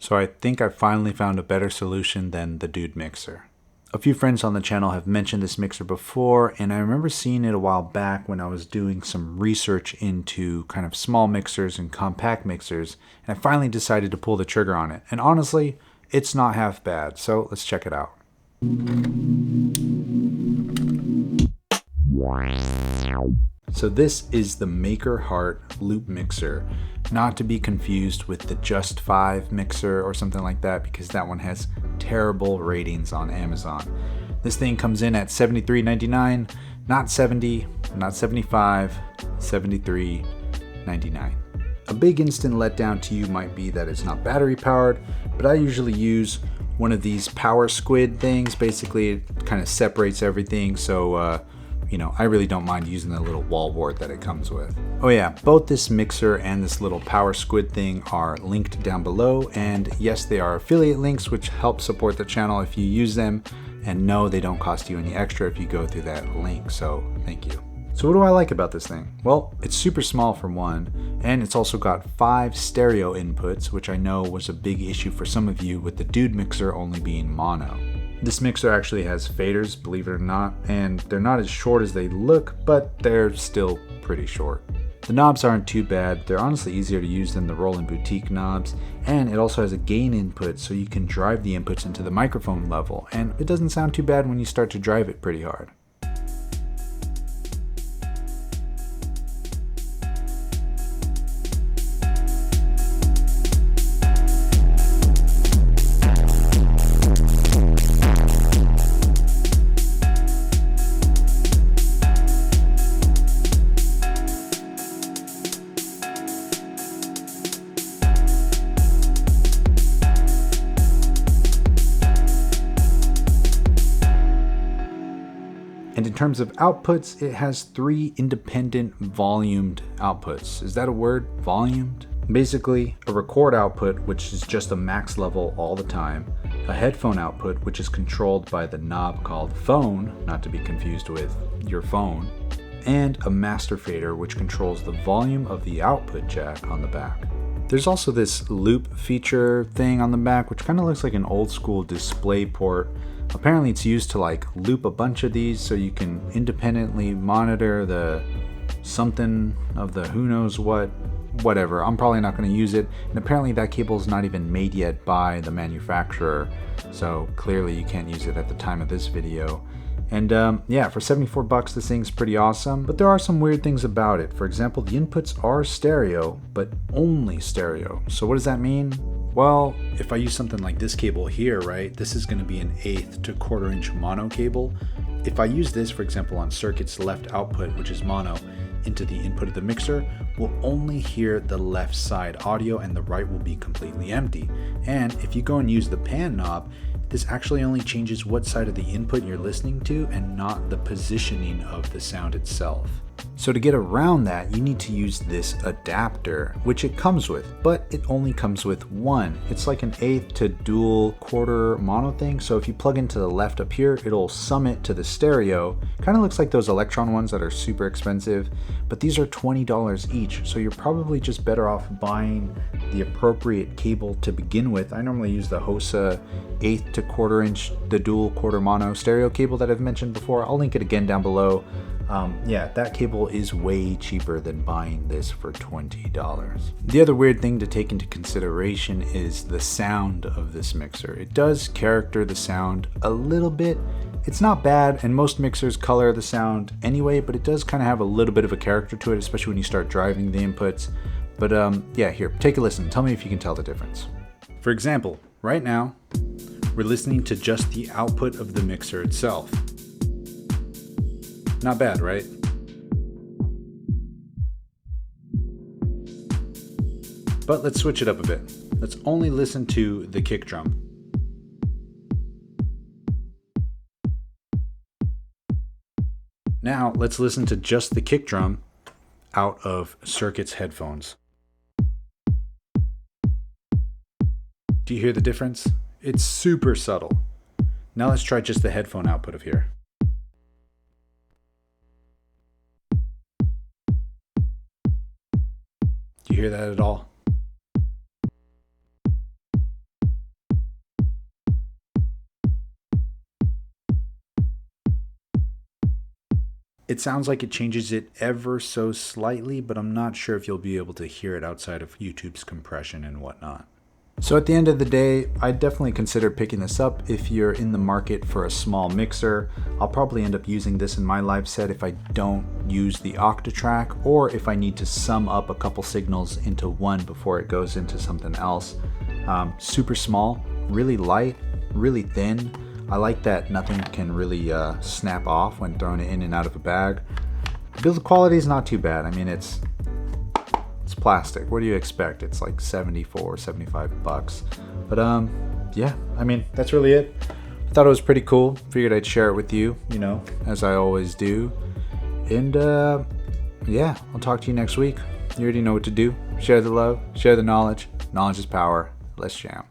So I think I finally found a better solution than the Dude mixer. A few friends on the channel have mentioned this mixer before, and I remember seeing it a while back when I was doing some research into kind of small mixers and compact mixers, and I finally decided to pull the trigger on it. And honestly, it's not half bad, so let's check it out. So this is the Maker Hart loop mixer, not to be confused with the Just 5 mixer or something like that, because that one has terrible ratings on Amazon. This thing comes in at $73.99, not $70, not $75, $73.99. A big instant letdown to you might be that it's not battery powered, but I usually use one of these power squid things. Basically, it kind of separates everything, so I really don't mind using the little wall wart that it comes with. Oh yeah, both this mixer and this little power squid thing are linked down below, and yes, they are affiliate links which help support the channel if you use them, and no, they don't cost you any extra if you go through that link, so thank you. So what do I like about this thing? Well, it's super small for one, and it's also got 5 stereo inputs, which I know was a big issue for some of you with the Dude mixer only being mono. This mixer actually has faders, believe it or not, and they're not as short as they look, but they're still pretty short. The knobs aren't too bad, they're honestly easier to use than the Roland Boutique knobs, and it also has a gain input so you can drive the inputs into the microphone level, and it doesn't sound too bad when you start to drive it pretty hard. And in terms of outputs, it has 3 independent volumed outputs. Is that a word? Volumed? Basically, a record output, which is just a max level all the time, a headphone output, which is controlled by the knob called phone, not to be confused with your phone, and a master fader, which controls the volume of the output jack on the back. There's also this loop feature thing on the back, which kind of looks like an old school display port. Apparently it's used to like loop a bunch of these so you can independently monitor the something of the who knows what, whatever. I'm probably not going to use it. And apparently that cable is not even made yet by the manufacturer. So clearly you can't use it at the time of this video. And yeah, for 74 bucks, this thing's pretty awesome, but there are some weird things about it. For example, the inputs are stereo, but only stereo. So what does that mean? Well, if I use something like this cable here, right, this is gonna be an 1/8 to 1/4 inch mono cable. If I use this, for example, on circuit's left output, which is mono, into the input of the mixer, we'll only hear the left side audio and the right will be completely empty. And if you go and use the pan knob, this actually only changes what side of the input you're listening to and not the positioning of the sound itself. So to get around that, you need to use this adapter, which it comes with, but it only comes with one. It's like an 1/8 to dual 1/4 mono thing. So if you plug into the left up here, it'll sum it to the stereo. Kind of looks like those Electron ones that are super expensive, but these are $20 each. So you're probably just better off buying the appropriate cable to begin with. I normally use the Hosa 1/8 to 1/4 inch, the dual 1/4 mono stereo cable that I've mentioned before. I'll link it again down below. Yeah, that cable is way cheaper than buying this for $20. The other weird thing to take into consideration is the sound of this mixer. It does character the sound a little bit. It's not bad, and most mixers color the sound anyway, but it does kind of have a little bit of a character to it, especially when you start driving the inputs. But yeah, here, take a listen. Tell me if you can tell the difference. For example, right now, we're listening to just the output of the mixer itself. Not bad, right? But let's switch it up a bit. Let's only listen to the kick drum. Now let's listen to just the kick drum out of Circuit's headphones. Do you hear the difference? It's super subtle. Now let's try just the headphone output of here. Do you hear that at all? It sounds like it changes it ever so slightly, but I'm not sure if you'll be able to hear it outside of YouTube's compression and whatnot. So at the end of the day, I definitely consider picking this up if you're in the market for a small mixer. I'll probably end up using this in my live set if I don't use the Octatrack, or if I need to sum up a couple signals into one before it goes into something else. Super small, really light, really thin. I like that nothing can really snap off when throwing it in and out of a bag. Build quality is not too bad. I mean, it's plastic. What do you expect? It's like 74, 75 bucks. But yeah, I mean, that's really it. I thought it was pretty cool. Figured I'd share it with you, you know, as I always do. And yeah, I'll talk to you next week. You already know what to do. Share the love, share the knowledge. Knowledge is power. Let's jam.